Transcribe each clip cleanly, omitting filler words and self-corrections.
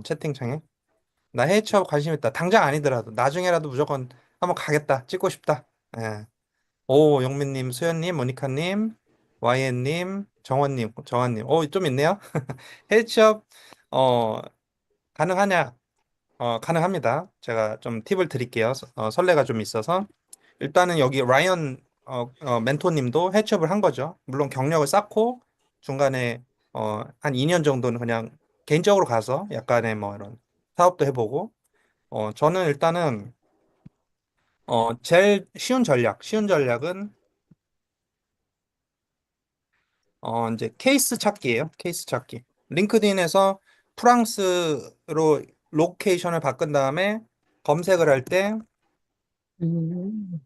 채팅창에. 나 해외 취업 관심 있다. 당장 아니더라도 나중에라도 무조건 한번 가겠다. 찍고 싶다. 예. 오, 영민님, 수현님, 모니카님, YN님, 정환님. 오, 좀 있네요. 해외 취업, 어, 가능하냐? 가능합니다. 제가 좀 팁을 드릴게요. 설레가 좀 있어서. 일단은 여기 라이언 멘토님도 해치업을 한 거죠. 물론 경력을 쌓고 중간에 한 2년 정도는 그냥 개인적으로 가서 약간의 뭐 이런 사업도 해보고 저는 일단은 제일 쉬운 전략은 이제 케이스 찾기예요. 케이스 찾기. 링크드인에서 프랑스로 로케이션을 바꾼 다음에 검색을 할 때 음,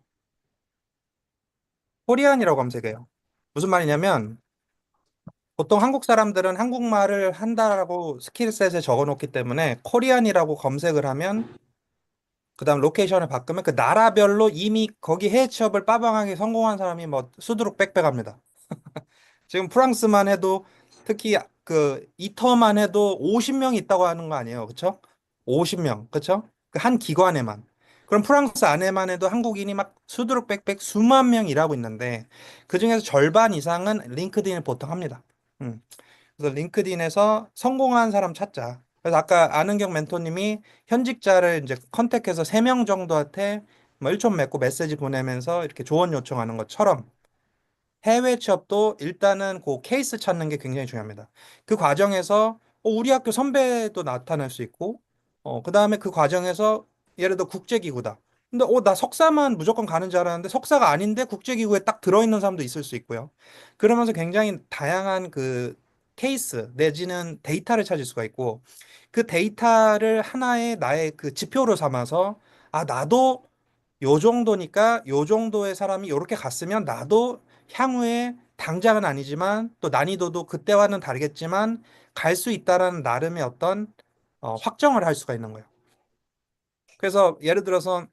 코리안이라고 검색해요. 무슨 말이냐면 보통 한국 사람들은 한국말을 한다라고 스킬셋에 적어놓기 때문에 코리안이라고 검색을 하면 그다음 로케이션을 바꾸면 그 나라별로 이미 거기 해외 취업을 빠방하게 성공한 사람이 뭐 수두룩 빽빽합니다. 지금 프랑스만 해도 특히 그 이터만 해도 50명이 있다고 하는 거 아니에요. 그쵸? 50명. 그쵸? 그 한 기관에만. 그럼 프랑스 안에만 해도 한국인이 막 수두룩 빽빽 수만 명 일하고 있는데 그중에서 절반 이상은 링크드인을 보통 합니다. 음. 그래서 링크드인에서 성공한 사람 찾자. 그래서 아까 아는경 멘토님이 현직자를 이제 컨택해서 3명 정도한테 뭐 일촌 맺고 메시지 보내면서 이렇게 조언 요청하는 것처럼 해외 취업도 일단은 그 케이스 찾는 게 굉장히 중요합니다. 그 과정에서 우리 학교 선배도 나타날 수 있고, 그다음에 그 과정에서 예를 들어 국제기구다. 근데 나 석사만 무조건 가는 줄 알았는데 석사가 아닌데 국제기구에 딱 들어있는 사람도 있을 수 있고요. 그러면서 굉장히 다양한 그 케이스 내지는 데이터를 찾을 수가 있고 그 데이터를 하나의 나의 그 지표로 삼아서 나도 요 정도니까 요 정도의 사람이 요렇게 갔으면 나도 향후에 당장은 아니지만 또 난이도도 그때와는 다르겠지만 갈 수 있다라는 나름의 어떤 확정을 할 수가 있는 거예요. 그래서 예를 들어서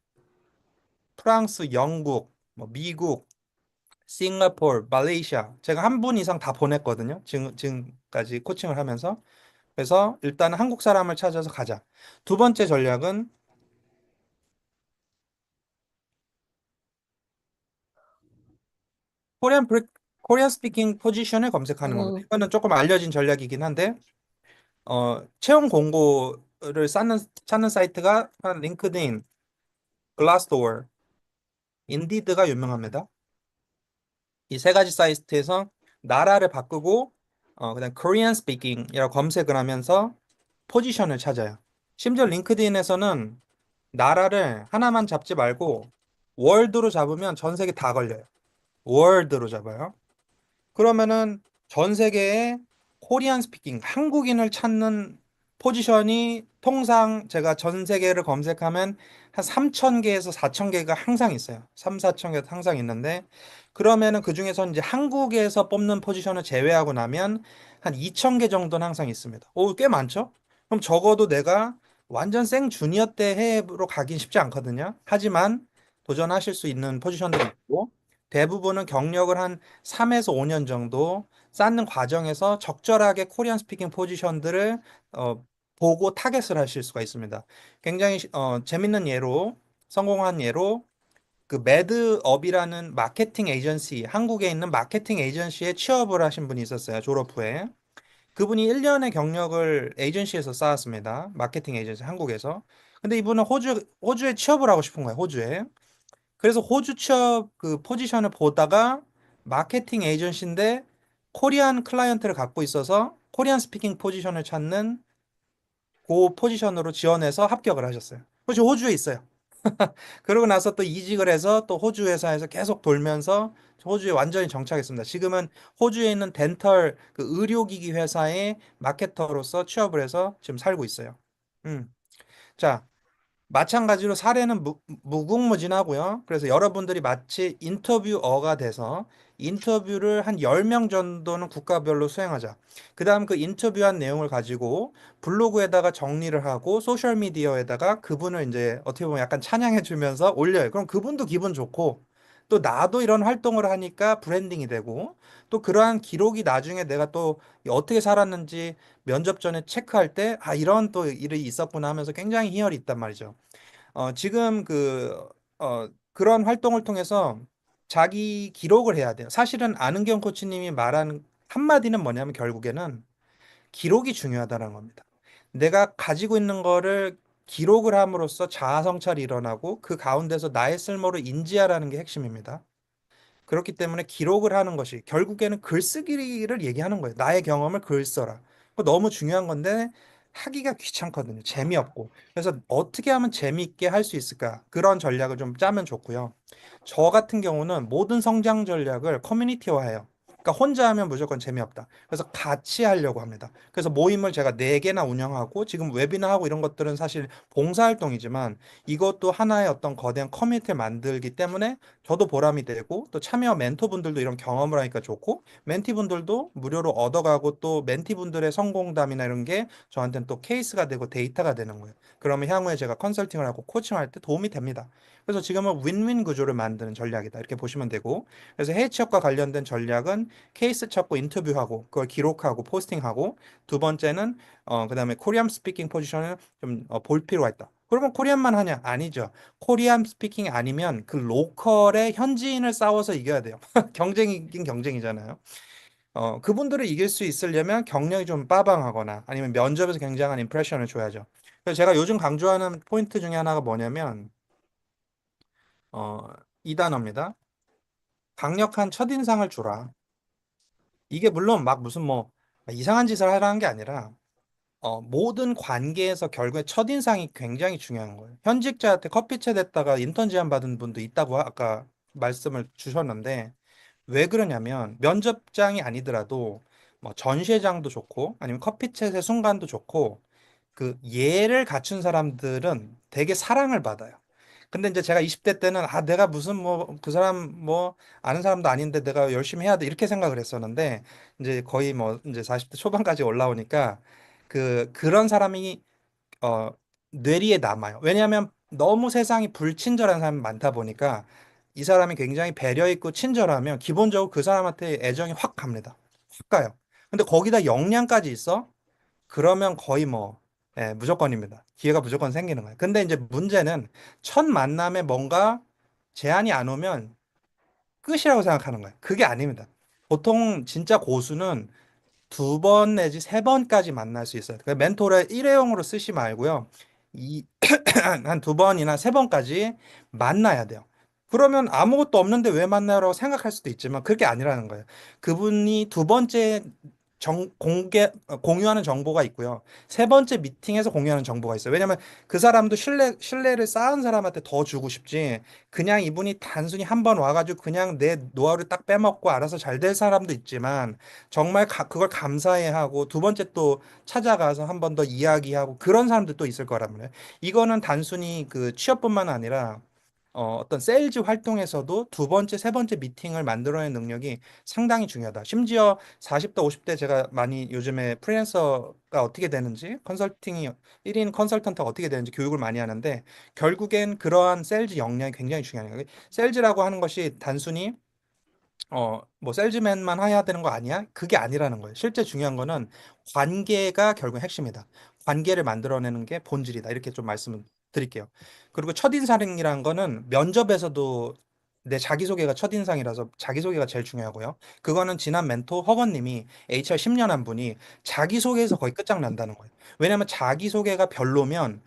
프랑스, 영국, 뭐 미국, 싱가포르, 말레이시아 제가 한 분 이상 다 보냈거든요. 지금까지 코칭을 하면서. 그래서 일단 한국 사람을 찾아서 가자. 두 번째 전략은 코리안 코리안 스피킹 포지션을 검색하는 겁니다. 음, 이거는 조금 알려진 전략이긴 한데 채용 공고를 찾는 사이트가 한 링크드인, 글라스도어, 인디드가 유명합니다. 이 세 가지 사이트에서 나라를 바꾸고 그다음 Korean Speaking이라고 검색을 하면서 포지션을 찾아요. 심지어 링크드인에서는 나라를 하나만 잡지 말고 월드로 잡으면 전 세계 다 걸려요. 월드로 잡아요. 그러면은 전 세계에 코리안 스피킹, 한국인을 찾는 포지션이 통상 제가 전 세계를 검색하면 한 3천 개에서 4천 개가 항상 있어요. 3, 4천 개가 항상 있는데 그러면은 그중에서 이제 한국에서 뽑는 포지션을 제외하고 나면 한 2천 개 정도는 항상 있습니다. 오, 꽤 많죠? 그럼 적어도 내가 완전 생 주니어 때 해외로 가긴 쉽지 않거든요. 하지만 도전하실 수 있는 포지션들이 있고 대부분은 경력을 한 3에서 5년 정도 쌓는 과정에서 적절하게 코리안 스피킹 포지션들을 어, 보고 타겟을 하실 수가 있습니다. 굉장히 재밌는 예로 성공한 예로 그 매드업이라는 마케팅 에이전시 한국에 있는 마케팅 에이전시에 취업을 하신 분이 있었어요. 졸업 후에. 그분이 1년의 경력을 에이전시에서 쌓았습니다. 마케팅 에이전시 한국에서. 근데 이분은 호주에 취업을 하고 싶은 거예요. 호주에. 그래서 호주 취업 그 포지션을 보다가 마케팅 에이전시인데 코리안 클라이언트를 갖고 있어서 코리안 스피킹 포지션을 찾는 그 포지션으로 지원해서 합격을 하셨어요. 혹시 호주에 있어요. 그러고 나서 또 이직을 해서 또 호주 회사에서 계속 돌면서 호주에 완전히 정착했습니다. 지금은 호주에 있는 덴털 그 의료기기 회사의 마케터로서 취업을 해서 지금 살고 있어요. 음. 자, 마찬가지로 사례는 무궁무진하고요. 그래서 여러분들이 마치 인터뷰어가 돼서 인터뷰를 한 10명 정도는 국가별로 수행하자. 그다음 그 인터뷰한 내용을 가지고 블로그에다가 정리를 하고 소셜미디어에다가 그분을 이제 어떻게 보면 약간 찬양해 주면서 올려요. 그럼 그분도 기분 좋고 또 나도 이런 활동을 하니까 브랜딩이 되고 또 그러한 기록이 나중에 내가 또 어떻게 살았는지 면접 전에 체크할 때 아, 이런 또 일이 있었구나 하면서 굉장히 희열이 있단 말이죠. 지금 그런 활동을 통해서 자기 기록을 해야 돼요. 사실은 아는경 코치님이 말한 한마디는 뭐냐면 결국에는 기록이 중요하다는 겁니다. 내가 가지고 있는 거를 기록을 함으로써 자아 성찰이 일어나고 그 가운데서 나의 쓸모를 인지하라는 게 핵심입니다. 그렇기 때문에 기록을 하는 것이 결국에는 글쓰기를 얘기하는 거예요. 나의 경험을 글 써라. 그거 너무 중요한 건데 하기가 귀찮거든요. 재미없고. 그래서 어떻게 하면 재미있게 할 수 있을까? 그런 전략을 좀 짜면 좋고요. 저 같은 경우는 모든 성장 전략을 커뮤니티화해요. 그러니까 혼자 하면 무조건 재미없다. 그래서 같이 하려고 합니다. 그래서 모임을 제가 4개나 운영하고 지금 웨비나하고 이런 것들은 사실 봉사활동이지만 이것도 하나의 어떤 거대한 커뮤니티를 만들기 때문에 저도 보람이 되고 또 참여 멘토분들도 이런 경험을 하니까 좋고 멘티분들도 무료로 얻어가고 또 멘티분들의 성공담이나 이런 게 저한테는 또 케이스가 되고 데이터가 되는 거예요. 그러면 향후에 제가 컨설팅을 하고 코칭할 때 도움이 됩니다. 그래서 지금은 윈윈 구조를 만드는 전략이다. 이렇게 보시면 되고 그래서 해외 취업과 관련된 전략은 케이스 찾고 인터뷰하고 그걸 기록하고 포스팅하고 두 번째는 그다음에 코리안 스피킹 포지션을 좀 볼 필요가 있다. 그러면 코리안만 하냐? 아니죠. 코리안 스피킹 아니면 그 로컬의 현지인을 싸워서 이겨야 돼요. 경쟁이긴 경쟁이잖아요. 그분들을 이길 수 있으려면 경력이 좀 빠방하거나 아니면 면접에서 굉장한 임프레션을 줘야죠. 그래서 제가 요즘 강조하는 포인트 중에 하나가 뭐냐면 어, 이 단어입니다. 강력한 첫인상을 주라. 이게 물론 막 무슨 뭐 이상한 짓을 하라는 게 아니라 모든 관계에서 결국에 첫인상이 굉장히 중요한 거예요. 현직자한테 커피채 됐다가 인턴 제안 받은 분도 있다고 아까 말씀을 주셨는데 왜 그러냐면 면접장이 아니더라도 뭐 전시회장도 좋고 아니면 커피챗의 순간도 좋고 그 예를 갖춘 사람들은 되게 사랑을 받아요. 근데 이제 제가 20대 때는 아 내가 무슨 뭐 그 사람 뭐 아는 사람도 아닌데 내가 열심히 해야 돼 이렇게 생각을 했었는데 이제 거의 뭐 이제 40대 초반까지 올라오니까 그런 사람이 어 뇌리에 남아요. 왜냐하면 너무 세상이 불친절한 사람이 많다 보니까 이 사람이 굉장히 배려 있고 친절하면 기본적으로 그 사람한테 애정이 확 갑니다. 확 가요. 근데 거기다 역량까지 있어? 그러면 거의 뭐 무조건입니다. 기회가 무조건 생기는 거예요. 근데 이제 문제는 첫 만남에 뭔가 제안이 안 오면 끝이라고 생각하는 거예요. 그게 아닙니다. 보통 진짜 고수는 2번 내지 3번까지 만날 수 있어요. 그 멘토를 일회용으로 쓰지 말고요. 이, 한 2번이나 3번까지 만나야 돼요. 그러면 아무것도 없는데 왜 만나요라고 생각할 수도 있지만 그게 아니라는 거예요. 그분이 2번째 공유하는 정보가 있고요. 3번째 미팅에서 공유하는 정보가 있어요. 왜냐면 그 사람도 신뢰를 쌓은 사람한테 더 주고 싶지. 그냥 이분이 단순히 한 번 와가지고 그냥 내 노하우를 딱 빼먹고 알아서 잘 될 사람도 있지만 정말 그걸 감사해 하고 두 번째 또 찾아가서 한 번 더 이야기하고 그런 사람도 또 있을 거란 말이에요. 이거는 단순히 그 취업뿐만 아니라 어떤 세일즈 활동에서도 2번째, 3번째 미팅을 만들어내는 능력이 상당히 중요하다. 심지어 40대, 50대 제가 많이 요즘에 프리랜서가 어떻게 되는지, 컨설팅이 1인 컨설턴트가 어떻게 되는지 교육을 많이 하는데 결국엔 그러한 세일즈 역량이 굉장히 중요해요. 세일즈라고 하는 것이 단순히 뭐 셀즈맨만 해야 되는 거 아니야? 그게 아니라는 거예요. 실제 중요한 거는 관계가 결국 핵심이다. 관계를 만들어내는 게 본질이다. 이렇게 좀 말씀을 드릴게요. 그리고 첫인상이라는 거는 면접에서도 내 자기소개가 첫인상이라서 자기소개가 제일 중요하고요. 그거는 지난 멘토 허건님이 HR 10년 한 분이 자기소개에서 거의 끝장난다는 거예요. 왜냐하면 자기소개가 별로면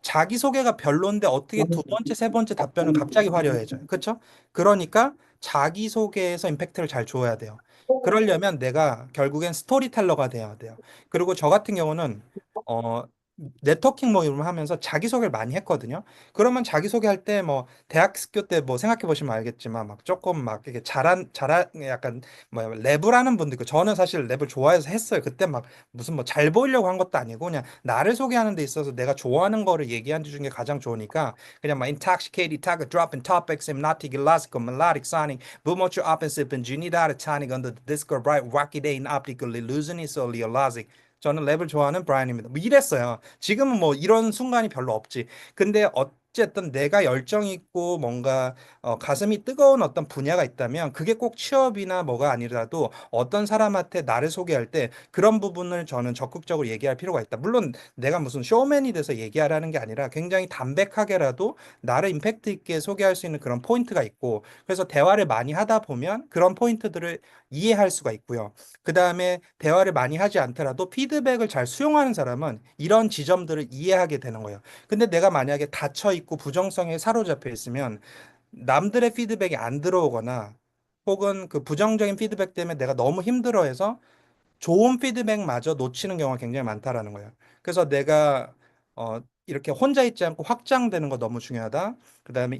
자기소개가 별론데 어떻게 2번째, 3번째 답변은 갑자기 화려해져요. 그렇죠? 그러니까 자기소개에서 임팩트를 잘 줘야 돼요. 그러려면 내가 결국엔 스토리텔러가 돼야 돼요. 그리고 저 같은 경우는 어 네트워킹 모임을 하면서 자기소개를 많이 했거든요. 그러면 자기소개할 때 뭐 대학교 때 뭐 생각해 보시면 알겠지만 막 조금 막 이렇게 잘한 약간 뭐 랩을 하는 분들 있고 저는 사실 랩을 좋아해서 했어요. 그때 막 무슨 뭐 잘 보이려고 한 것도 아니고 그냥 나를 소개하는 데 있어서 내가 좋아하는 거를 얘기하는 중에 가장 좋으니까 그냥 막 intoxicated, talk, dropping topics, hypnotic, elastic, melodic, sonic, boom out your up and sipping, genie out of tonic under the disco, bright, wacky day, and optical illusion is only elastic. 저는 랩을 좋아하는 브라이언입니다. 뭐 이랬어요. 지금은 뭐 이런 순간이 별로 없지. 근데 어쨌든 내가 열정 있고 뭔가 가슴이 뜨거운 어떤 분야가 있다면 그게 꼭 취업이나 뭐가 아니라도 어떤 사람한테 나를 소개할 때 그런 부분을 저는 적극적으로 얘기할 필요가 있다. 물론 내가 무슨 쇼맨이 돼서 얘기하라는 게 아니라 굉장히 담백하게라도 나를 임팩트 있게 소개할 수 있는 그런 포인트가 있고 그래서 대화를 많이 하다 보면 그런 포인트들을 이해할 수가 있고요. 그 다음에 대화를 많이 하지 않더라도 피드백을 잘 수용하는 사람은 이런 지점들을 이해하게 되는 거예요. 근데 내가 만약에 닫혀 있고 부정성에 사로잡혀 있으면 남들의 피드백이 안 들어오거나 혹은 그 부정적인 피드백 때문에 내가 너무 힘들어해서 좋은 피드백마저 놓치는 경우가 굉장히 많다라는 거예요. 그래서 내가 이렇게 혼자 있지 않고 확장되는 거 너무 중요하다. 그다음에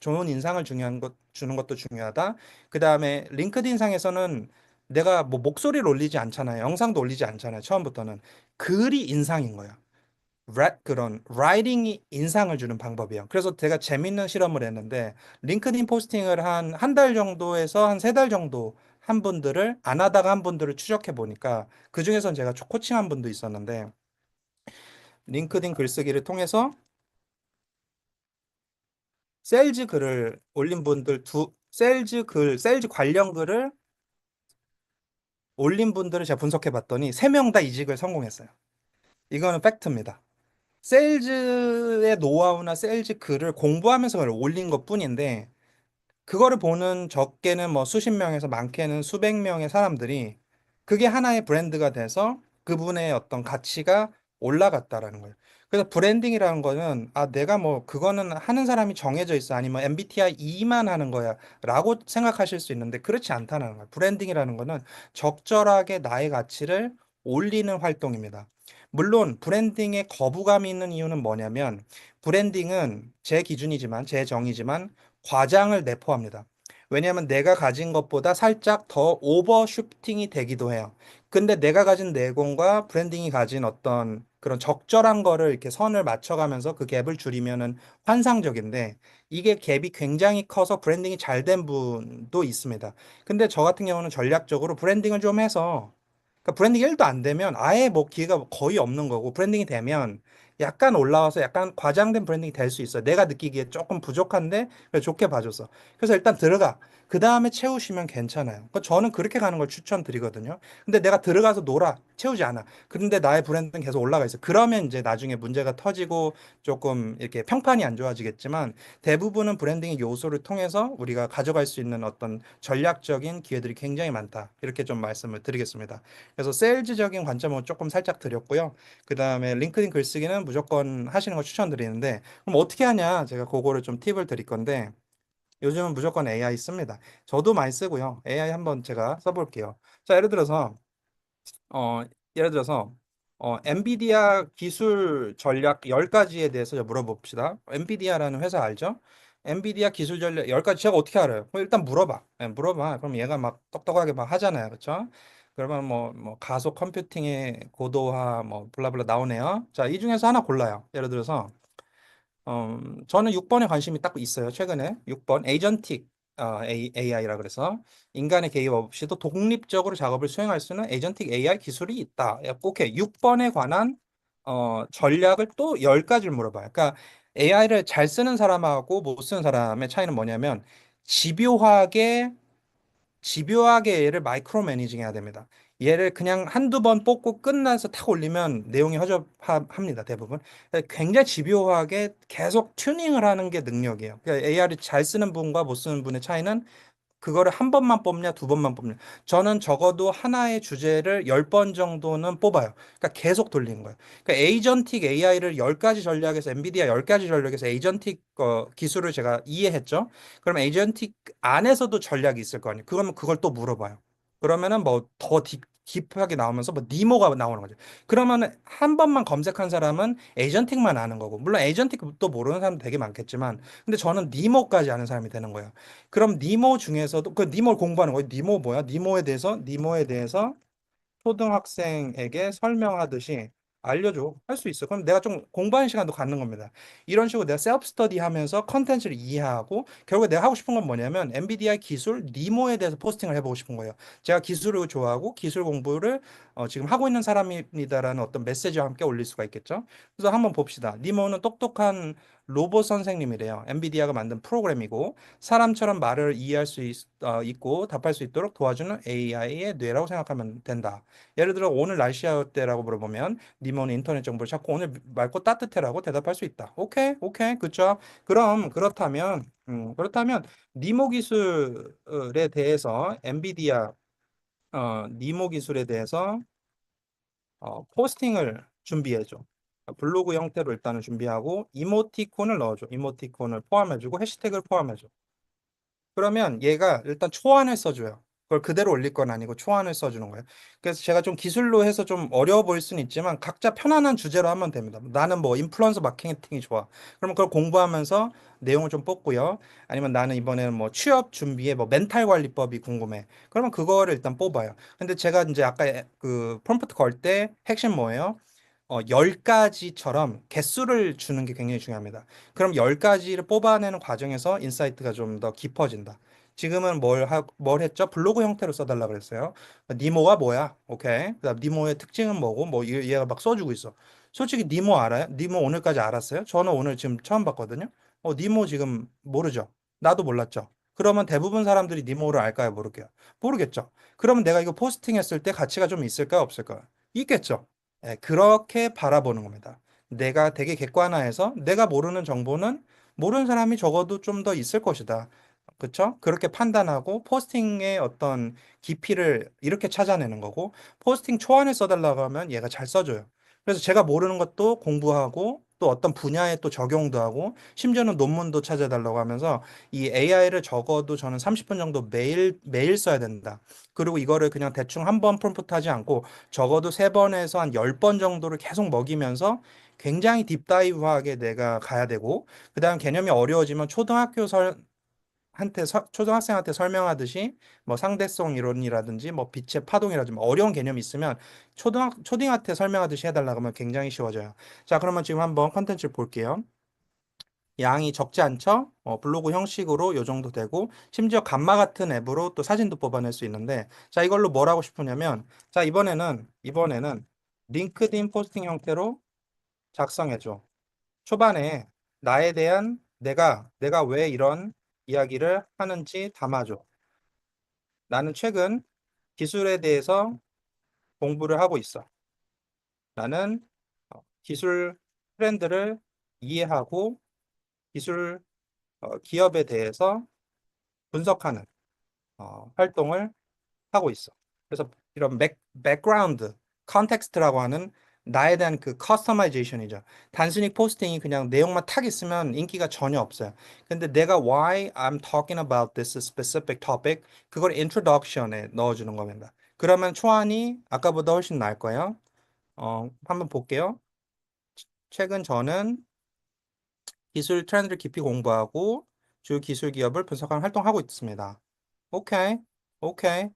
좋은 인상을 중요한 것 주는 것도 중요하다. 그다음에 링크드인 상에서는 내가 뭐 목소리를 올리지 않잖아요. 영상도 올리지 않잖아요. 처음부터는 글이 인상인 거예요. 그런 라이팅이 인상을 주는 방법이에요. 그래서 제가 재밌는 실험을 했는데 링크드인 포스팅을 한 달 정도에서 한 세 달 정도 한 분들을 안 하다가 한 분들을 추적해 보니까 그중에선 제가 코칭한 분도 있었는데 링크드인 글쓰기를 통해서 세일즈 글을 올린 분들 세일즈 관련 글을 올린 분들을 제가 분석해 봤더니 세 명 다 이직을 성공했어요. 이거는 팩트입니다. 세일즈의 노하우나 세일즈 글을 공부하면서 그걸 올린 것뿐인데 그거를 보는 적게는 뭐 수십 명에서 많게는 수백 명의 사람들이 그게 하나의 브랜드가 돼서 그분의 어떤 가치가 올라갔다라는 거예요. 그래서 브랜딩이라는 거는 아 내가 뭐 그거는 하는 사람이 정해져 있어 아니면 MBTI E만 하는 거야라고 생각하실 수 있는데 그렇지 않다는 거예요. 브랜딩이라는 거는 적절하게 나의 가치를 올리는 활동입니다. 물론 브랜딩에 거부감이 있는 이유는 뭐냐면 브랜딩은 제 기준이지만 제 정의지만 과장을 내포합니다. 왜냐하면 내가 가진 것보다 살짝 더 오버슈팅이 되기도 해요. 근데 내가 가진 내공과 브랜딩이 가진 어떤 그런 적절한 거를 이렇게 선을 맞춰가면서 그 갭을 줄이면은 환상적인데 이게 갭이 굉장히 커서 브랜딩이 잘 된 분도 있습니다. 근데 저 같은 경우는 전략적으로 브랜딩을 좀 해서 그러니까 브랜딩이 1도 안 되면 아예 뭐 기회가 거의 없는 거고 브랜딩이 되면 약간 올라와서 약간 과장된 브랜딩이 될 수 있어요. 내가 느끼기에 조금 부족한데 그래 좋게 봐줬어. 그래서 일단 들어가. 그 다음에 채우시면 괜찮아요. 그러니까 저는 그렇게 가는 걸 추천드리거든요. 근데 내가 들어가서 놀아. 채우지 않아. 그런데 나의 브랜드는 계속 올라가 있어. 그러면 이제 나중에 문제가 터지고 조금 이렇게 평판이 안 좋아지겠지만 대부분은 브랜딩의 요소를 통해서 우리가 가져갈 수 있는 어떤 전략적인 기회들이 굉장히 많다. 이렇게 좀 말씀을 드리겠습니다. 그래서 세일즈적인 관점은 조금 살짝 드렸고요. 그 다음에 링크드인 글쓰기는 무조건 하시는 거 추천드리는데 그럼 어떻게 하냐? 제가 그거를 좀 팁을 드릴 건데 요즘은 무조건 AI 씁니다. 저도 많이 쓰고요. AI 한번 제가 써볼게요. 자, 어, 예를 들어서 엔비디아 기술 전략 10가지에 대해서 물어봅시다. 엔비디아라는 회사 알죠? 엔비디아 기술 전략 10가지 제가 어떻게 알아요? 그럼 일단 물어봐. 예, 물어봐. 그럼 얘가 막 똑똑하게 막 하잖아요. 그렇죠? 그러면 뭐 가속 컴퓨팅의 고도화 뭐 블라블라 나오네요. 자, 이 중에서 하나 골라요. 예를 들어서 저는 6번에 관심이 딱 있어요. 최근에 6번 에이전틱 AI라 그래서 인간의 개입 없이도 독립적으로 작업을 수행할 수 있는 에이전틱 AI 기술이 있다. 오케이. 6번에 관한 전략을 또 10가지를 물어봐요. 그러니까 AI를 잘 쓰는 사람하고 못 쓰는 사람의 차이는 뭐냐면 집요하게 집요하게 얘를 마이크로 매니징 해야 됩니다. 얘를 그냥 한두 번 뽑고 끝나서 탁 올리면 내용이 허접합니다, 대부분. 굉장히 집요하게 계속 튜닝을 하는 게 능력이에요. 그러니까 AI를 잘 쓰는 분과 못 쓰는 분의 차이는 그거를 한 번만 뽑냐, 두 번만 뽑냐. 저는 적어도 하나의 주제를 10번 정도는 뽑아요. 그러니까 계속 돌리는 거예요. 그러니까 에이전틱 AI를 10가지 전략에서, 엔비디아 10가지 전략에서 에이전틱 기술을 제가 이해했죠. 그럼 에이전틱 안에서도 전략이 있을 거 아니에요. 그러면 그걸 또 물어봐요. 그러면은 뭐 더 딥하게 나오면서 뭐 니모가 나오는 거죠. 그러면은 한 번만 검색한 사람은 에이전틱만 아는 거고, 물론 에이전틱도 모르는 사람도 되게 많겠지만, 근데 저는 니모까지 아는 사람이 되는 거예요. 그럼 니모 중에서도 그 니모를 공부하는 거예요. 니모 뭐야? 니모에 대해서 초등학생에게 설명하듯이 알려줘. 할 수 있어. 그럼 내가 좀 공부하는 시간도 갖는 겁니다. 이런 식으로 내가 셀프 스터디 하면서 컨텐츠를 이해하고 결국에 내가 하고 싶은 건 뭐냐면 엔비디아 기술 니모에 대해서 포스팅을 해보고 싶은 거예요. 제가 기술을 좋아하고 기술 공부를 지금 하고 있는 사람입니다라는 어떤 메시지와 함께 올릴 수가 있겠죠. 그래서 한번 봅시다. 니모는 똑똑한 로봇 선생님이래요. 엔비디아가 만든 프로그램이고 사람처럼 말을 이해할 수 있고 답할 수 있도록 도와주는 AI의 뇌라고 생각하면 된다. 예를 들어 오늘 날씨 어때라고 물어보면 니모는 인터넷 정보를 찾고 오늘 맑고 따뜻해라고 대답할 수 있다. 오케이, 오케이, 그쵸? 그럼 그렇다면 니모 기술에 대해서 엔비디아 니모 기술에 대해서 포스팅을 준비해줘. 블로그 형태로 일단은 준비하고 이모티콘을 넣어줘. 이모티콘을 포함해주고 해시태그를 포함해줘. 그러면 얘가 일단 초안을 써줘요. 그걸 그대로 올릴 건 아니고 초안을 써주는 거예요. 그래서 제가 좀 기술로 해서 좀 어려워 보일 수는 있지만 각자 편안한 주제로 하면 됩니다. 나는 뭐 인플루언서 마케팅이 좋아. 그러면 그걸 공부하면서 내용을 좀 뽑고요. 아니면 나는 이번에는 뭐 취업 준비에 뭐 멘탈 관리법이 궁금해. 그러면 그거를 일단 뽑아요. 근데 제가 이제 아까 그 프롬프트 걸 때 핵심 뭐예요? 10가지처럼 개수를 주는 게 굉장히 중요합니다. 그럼 10가지를 뽑아내는 과정에서 인사이트가 좀 더 깊어진다. 지금은 뭘 했죠? 블로그 형태로 써달라 그랬어요. 니모가 뭐야? 오케이. 그다음 니모의 특징은 뭐고? 뭐 얘가 막 써주고 있어. 솔직히 니모 알아요? 니모 오늘까지 알았어요? 저는 오늘 지금 처음 봤거든요. 니모 지금 모르죠? 나도 몰랐죠? 그러면 대부분 사람들이 니모를 알까요? 모르게요? 모르겠죠? 그러면 내가 이거 포스팅 했을 때 가치가 좀 있을까요? 없을까요? 있겠죠? 예, 그렇게 바라보는 겁니다. 내가 되게 객관화해서 내가 모르는 정보는 모르는 사람이 적어도 좀 더 있을 것이다. 그렇죠? 그렇게 판단하고 포스팅의 어떤 깊이를 이렇게 찾아내는 거고 포스팅 초안을 써달라고 하면 얘가 잘 써줘요. 그래서 제가 모르는 것도 공부하고 또 어떤 분야에 또 적용도 하고 심지어는 논문도 찾아달라고 하면서 이 AI를 적어도 저는 30분 정도 매일 써야 된다. 그리고 이거를 그냥 대충 한 번 프롬프트 하지 않고 적어도 3번에서 한 10번 정도를 계속 먹이면서 굉장히 딥다이브하게 내가 가야 되고 그다음 개념이 어려워지면 초등학생한테 설명하듯이 뭐 상대성 이론이라든지 뭐 빛의 파동이라든지 뭐 어려운 개념이 있으면 초딩한테 설명하듯이 해달라고 하면 굉장히 쉬워져요. 자, 그러면 지금 한번 컨텐츠를 볼게요. 양이 적지 않죠? 블로그 형식으로 요 정도 되고 심지어 감마 같은 앱으로 또 사진도 뽑아낼 수 있는데 자 이걸로 뭘 하고 싶으냐면 자 이번에는 링크드인 포스팅 형태로 작성해줘. 초반에 나에 대한 내가 왜 이런 이야기를 하는지 담아줘. 나는 최근 기술에 대해서 공부를 하고 있어. 나는 기술 트렌드를 이해하고 기술 기업에 대해서 분석하는 활동을 하고 있어. 그래서 이런 백그라운드, 컨텍스트라고 하는 나에 대한 그 커스터마이제이션이죠. 단순히 포스팅이 그냥 내용만 탁 있으면 인기가 전혀 없어요. 근데 내가 why I'm talking about this specific topic 그걸 introduction에 넣어주는 겁니다. 그러면 초안이 아까보다 훨씬 나을 거예요. 한번 볼게요. 최근 저는 기술 트렌드를 깊이 공부하고 주요 기술 기업을 분석하는 활동하고 있습니다. 오케이, 오케이.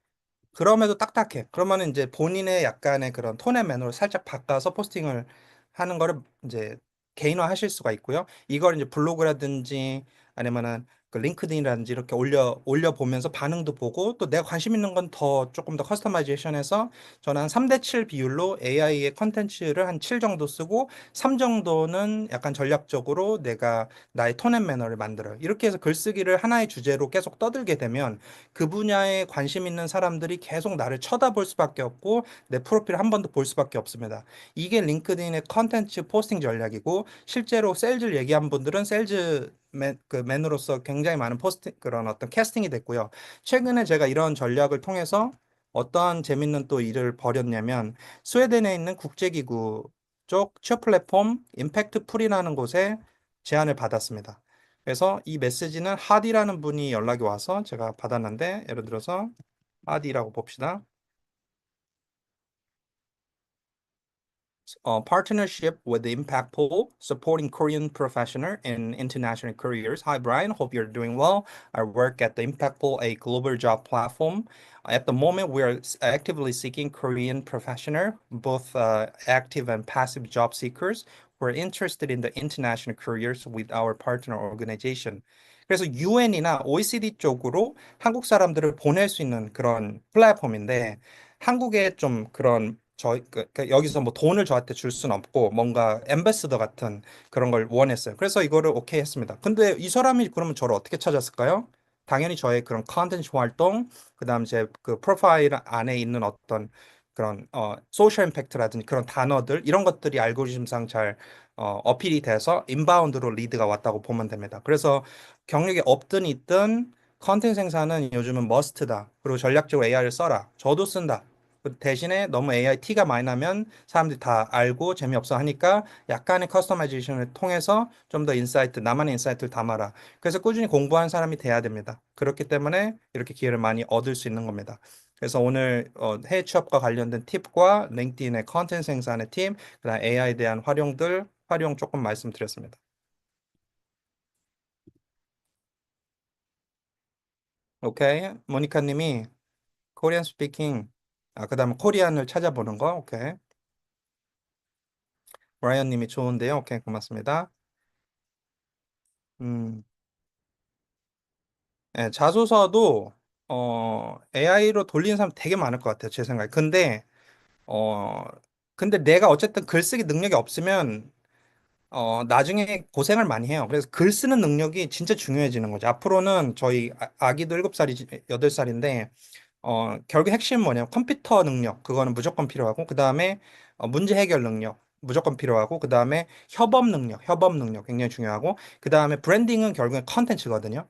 그럼에도 딱딱해. 그러면은 이제 본인의 약간의 그런 톤의 매너를 살짝 바꿔서 포스팅을 하는 거를 이제 개인화 하실 수가 있고요. 이걸 이제 블로그라든지 아니면은 그 링크드인이라든지 이렇게 올려 보면서 반응도 보고 또 내가 관심 있는 건 더 조금 더 커스터마이제이션해서 저는 한 3대 7 비율로 AI의 컨텐츠를 한 7 정도 쓰고 3 정도는 약간 전략적으로 내가 나의 톤 앤 매너를 만들어요. 이렇게 해서 글쓰기를 하나의 주제로 계속 떠들게 되면 그 분야에 관심 있는 사람들이 계속 나를 쳐다볼 수밖에 없고 내 프로필을 한 번 더 볼 수밖에 없습니다. 이게 링크드인의 컨텐츠 포스팅 전략이고 실제로 세일즈를 얘기한 분들은 맨으로서 굉장히 많은 포스팅 그런 어떤 캐스팅이 됐고요. 최근에 제가 이런 전략을 통해서 어떠한 재밌는 또 일을 벌였냐면 스웨덴에 있는 국제기구 쪽 취업 플랫폼 임팩트 풀이라는 곳에 제안을 받았습니다. 그래서 이 메시지는 하디라는 분이 연락이 와서 제가 받았는데 예를 들어서 하디라고 봅시다. partnership with the Impact Pool, supporting Korean professional in international careers. Hi, Brian. Hope you're doing well. I work at the Impact Pool, a global job platform. At the moment, we are actively seeking Korean professional, both active and passive job seekers who are interested in the international careers with our partner organization. 그래서 UN이나 OECD 쪽으로 한국 사람들을 보낼 수 있는 그런 플랫폼인데 한국에 좀 그런 여기서 뭐 돈을 저한테 줄 수는 없고 뭔가 엠베스더 같은 그런 걸 원했어요. 그래서 이거를 오케이 했습니다. 근데 이 사람이 그러면 저를 어떻게 찾았을까요? 당연히 저의 그런 컨텐츠 활동, 그다음 제 그 프로파일 안에 있는 어떤 그런 소셜 임팩트라든지 그런 단어들 이런 것들이 알고리즘상 잘 어필이 돼서 인바운드로 리드가 왔다고 보면 됩니다. 그래서 경력이 없든 있든 컨텐츠 생산은 요즘은 머스트다. 그리고 전략적으로 AI를 써라. 저도 쓴다. 그 대신에 너무 AI 티가 많이 나면 사람들이 다 알고 재미없어 하니까 약간의 커스터마이제이션을 통해서 좀 더 인사이트, 나만의 인사이트를 담아라. 그래서 꾸준히 공부한 사람이 돼야 됩니다. 그렇기 때문에 이렇게 기회를 많이 얻을 수 있는 겁니다. 그래서 오늘 해외 취업과 관련된 팁과 링크드인의 컨텐츠 생산의 팁, 그다음 AI에 대한 활용 조금 말씀드렸습니다. 오케이. 모니카 님이 코리안 스피킹, 그다음에 코리안을 찾아보는 거. 오케이. 브라이언 님이 좋은데요. 오케이. 고맙습니다. 음, 예, 자소서도 AI로 돌리는 사람 되게 많을 것 같아요. 제 생각에. 어, 근데 내가 어쨌든 글쓰기 능력이 없으면 나중에 고생을 많이 해요. 그래서 글 쓰는 능력이 진짜 중요해지는 거죠. 앞으로는 저희 아기도 7살이 8살인데 결국 핵심은 뭐냐면 컴퓨터 능력, 그거는 무조건 필요하고, 그 다음에 문제 해결 능력, 무조건 필요하고, 그 다음에 협업 능력 굉장히 중요하고, 그 다음에 브랜딩은 결국엔 컨텐츠거든요.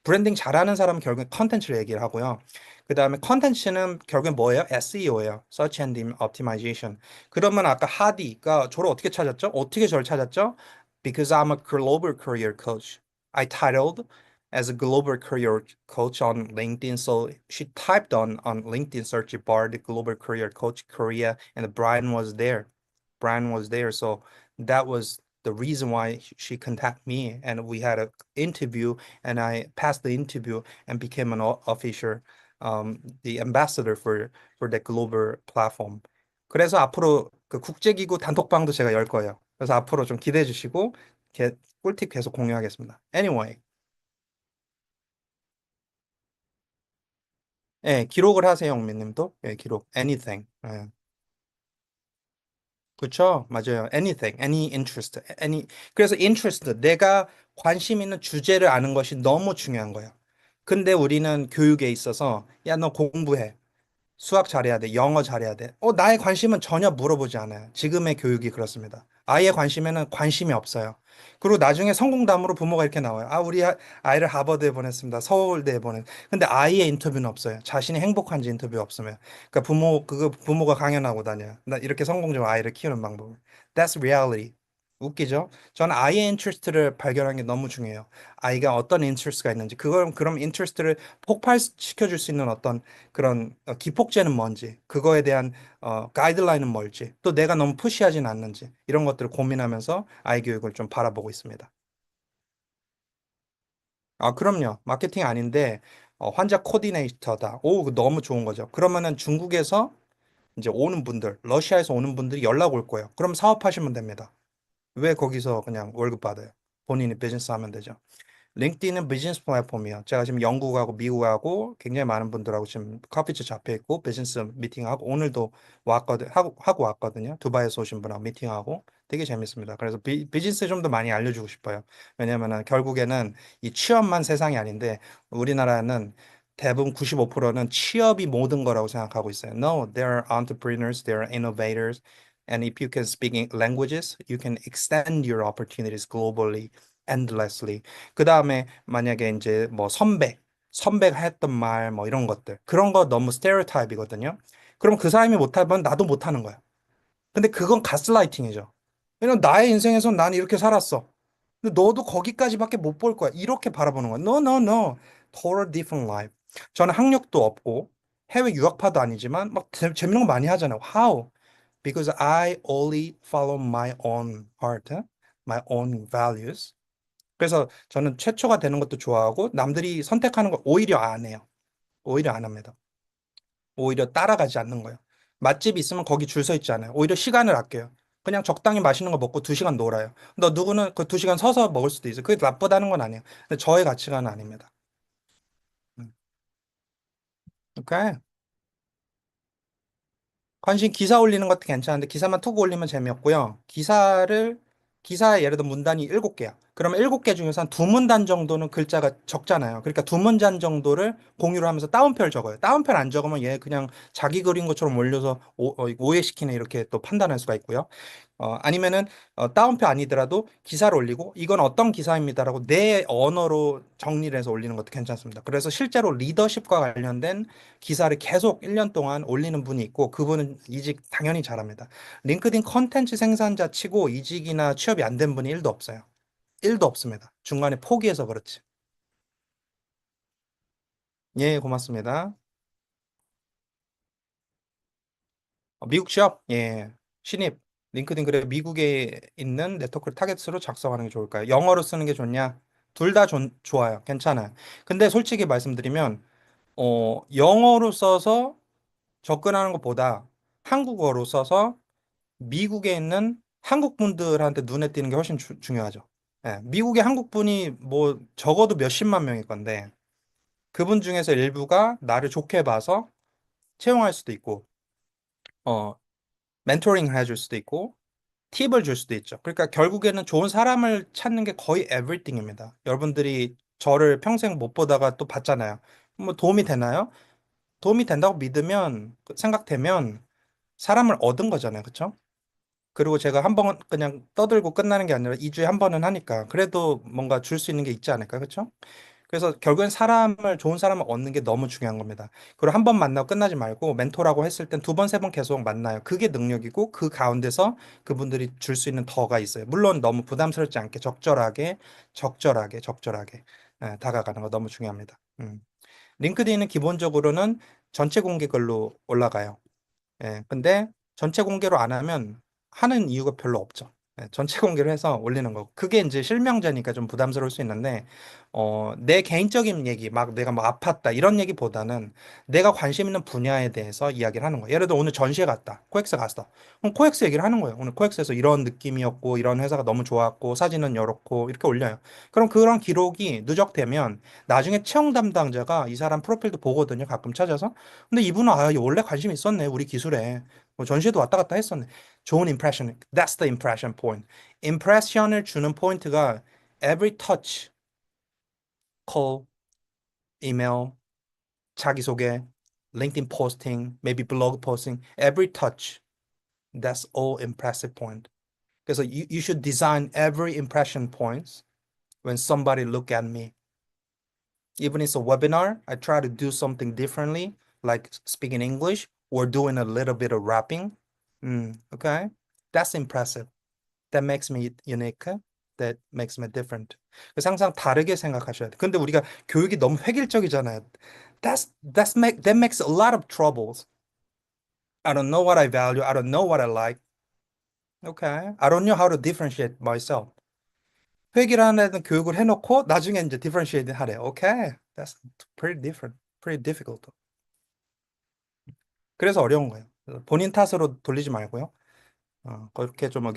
브랜딩 잘하는 사람은 결국엔 컨텐츠를 얘기를 하고요. 그 다음에 컨텐츠는 결국엔 뭐예요? SEO예요. Search Engine Optimization. 그러면 아까 하디가 저를 어떻게 찾았죠? 어떻게 저를 찾았죠? Because I'm a global career coach. I titled as a global career coach on LinkedIn. So she typed on LinkedIn search bar the global career coach Korea, and Brian was there. Brian was there. So that was the reason why she contacted me, and we had an interview, and I passed the interview and became an official, the ambassador for the global platform. 그래서 앞으로 그 국제기구 단톡방도 제가 열 거예요. 그래서 앞으로 좀 기대해 주시고 꿀팁 계속 공유하겠습니다. Anyway, 예, 기록을 하세요, 영민님도. 예, 기록. Anything. 예. 그렇죠? 맞아요. Anything, any interest, any. 그래서 interest, 내가 관심 있는 주제를 아는 것이 너무 중요한 거예요. 근데 우리는 교육에 있어서 야, 너 공부해. 수학 잘해야 돼. 영어 잘해야 돼. 나의 관심은 전혀 물어보지 않아요. 지금의 교육이 그렇습니다. 아이의 관심에는 관심이 없어요. 그리고 나중에 성공담으로 부모가 이렇게 나와요. 우리 아이를 하버드에 보냈습니다. 서울대에 근데 아이의 인터뷰는 없어요. 자신이 행복한지 인터뷰 없으면. 그러니까 그거 부모가 강연하고 다녀요. 나 이렇게 성공적으로 아이를 키우는 방법. That's reality. 웃기죠? 저는 아이의 인트레스트를 발견하는 게 너무 중요해요. 아이가 어떤 인트레스트가 있는지, 그럼 인트레스트를 폭발시켜 줄 수 있는 어떤 그런 기폭제는 뭔지, 그거에 대한 가이드라인은 뭘지, 또 내가 너무 푸시하진 않는지 이런 것들을 고민하면서 아이 교육을 좀 바라보고 있습니다. 그럼요. 마케팅 아닌데 환자 코디네이터다. 오, 그 너무 좋은 거죠. 그러면은 중국에서 이제 오는 분들, 러시아에서 오는 분들이 연락 올 거예요. 그럼 사업하시면 됩니다. 왜 거기서 그냥 월급 받아요? 본인이 비즈니스 하면 되죠. 링크드인은 비즈니스 플랫폼이요. 제가 지금 영국하고 미국하고 굉장히 많은 분들하고 지금 커피집 잡혀 있고 비즈니스 미팅하고 오늘도 하고 왔거든요. 두바이에서 오신 분하고 미팅하고 되게 재밌습니다. 그래서 비즈니스 좀 더 많이 알려주고 싶어요. 왜냐면은 결국에는 이 취업만 세상이 아닌데 우리나라는 대부분 95%는 취업이 모든 거라고 생각하고 있어요. No, there are entrepreneurs, there are innovators, and if you can speak languages, you can extend your opportunities globally, endlessly. 그 다음에 만약에 이제 뭐 선배가 했던 말 뭐 이런 것들 그런 거 너무 스테레오타입이거든요. 그럼 그 사람이 못하면 나도 못하는 거야. 근데 그건 가스라이팅이죠. 왜냐면 나의 인생에선 난 이렇게 살았어. 근데 너도 거기까지밖에 못 볼 거야. 이렇게 바라보는 거야. No, no, no. Total different life. 저는 학력도 없고 해외 유학파도 아니지만 막 재밌는 거 많이 하잖아요. How? because I only follow my own heart, my own values. 그래서 저는 최초가 되는 것도 좋아하고 남들이 선택하는 걸 오히려 안 해요. 오히려 안 합니다. 오히려 따라가지 않는 거예요. 맛집 있으면 거기 줄 서 있지 않아요. 오히려 시간을 아껴요. 그냥 적당히 맛있는 거 먹고 2시간 놀아요. 너 누구는 그 2시간 서서 먹을 수도 있어요. 그게 나쁘다는 건 아니에요. 근데 저의 가치관은 아닙니다. 음. 오케이. 관심 기사 올리는 것도 괜찮은데 기사만 툭 올리면 재미없고요. 기사에 예를 들어 문단이 7개야. 그러면 7개 중에서 한 두 문단 정도는 글자가 적잖아요. 그러니까 두 문단 정도를 공유를 하면서 따옴표를 적어요. 따옴표를 안 적으면 얘 그냥 자기 그린 것처럼 올려서 오해시키네 이렇게 또 판단할 수가 있고요. 아니면은 따옴표 아니더라도 기사를 올리고 이건 어떤 기사입니다라고 내 언어로 정리를 해서 올리는 것도 괜찮습니다. 그래서 실제로 리더십과 관련된 기사를 계속 1년 동안 올리는 분이 있고 그분은 이직 당연히 잘합니다. 링크드인 컨텐츠 생산자 치고 이직이나 취업이 안 된 분이 1도 없어요. 1도 없습니다. 중간에 포기해서 그렇지. 예, 고맙습니다. 미국 취업? 예. 신입. 링크드인 그래 미국에 있는 네트워크를 타겟으로 작성하는 게 좋을까요? 영어로 쓰는 게 좋냐? 둘 다 좋아요. 괜찮아요. 근데 솔직히 말씀드리면 영어로 써서 접근하는 것보다 한국어로 써서 미국에 있는 한국 분들한테 눈에 띄는 게 훨씬 중요하죠. 예, 미국의 한국 분이 뭐 적어도 몇십만 명일 건데 그분 중에서 일부가 나를 좋게 봐서 채용할 수도 있고 어 멘토링을 해줄 수도 있고 팁을 줄 수도 있죠. 그러니까 결국에는 좋은 사람을 찾는 게 거의 everything입니다. 여러분들이 저를 평생 못 보다가 또 봤잖아요. 뭐 도움이 되나요? 도움이 된다고 믿으면 생각되면 사람을 얻은 거잖아요. 그렇죠? 그리고 제가 한 번 그냥 떠들고 끝나는 게 아니라 2주에 한 번은 하니까 그래도 뭔가 줄 수 있는 게 있지 않을까? 그렇죠? 그래서 결국엔 좋은 사람을 얻는 게 너무 중요한 겁니다. 그리고 한 번 만나고 끝나지 말고 멘토라고 했을 땐 두 번, 세 번 계속 만나요. 그게 능력이고 그 가운데서 그분들이 줄 수 있는 더가 있어요. 물론 너무 부담스럽지 않게 적절하게 다가가는 거 너무 중요합니다. 링크드인은 기본적으로는 전체 공개 글로 올라가요. 예, 근데 전체 공개로 안 하면 하는 이유가 별로 없죠. 예, 전체 공개로 해서 올리는 거고. 그게 이제 실명제니까 좀 부담스러울 수 있는데, 내 개인적인 얘기, 막 내가 뭐 아팠다, 이런 얘기보다는 내가 관심 있는 분야에 대해서 이야기를 하는 거예요. 예를 들어 오늘 전시회 갔다. 코엑스 갔어. 그럼 코엑스 얘기를 하는 거예요. 오늘 코엑스에서 이런 느낌이었고, 이런 회사가 너무 좋았고, 사진은 이렇고, 이렇게 올려요. 그럼 그런 기록이 누적되면 나중에 채용 담당자가 이 사람 프로필도 보거든요. 가끔 찾아서. 근데 이분은 원래 관심 있었네. 우리 기술에. 뭐 전시회도 왔다 갔다 했었네. 좋은 impression. That's the impression point. impression을 주는 포인트가 every touch, call, email, 자기소개, LinkedIn posting, maybe blog posting, every touch. That's all impressive point. 그래서 you should design every impression points when somebody look at me. Even it's a webinar, I try to do something differently, like speaking English or doing a little bit of rapping. Okay, that's impressive. That makes me unique. That makes me different. 그래서 항상 다르게 생각하셔야 돼. 근데 우리가 교육이 너무 획일적이잖아요. That makes a lot of troubles. I don't know what I value. I don't know what I like. Okay, I don't know how to differentiate myself. 회계라는 교육을 해놓고 나중에 이제 differentiate 하래. Okay, that's pretty different, pretty difficult. 그래서 어려운 거예요. 본인 탓으로 돌리지 말고요. 그렇게 좀 의견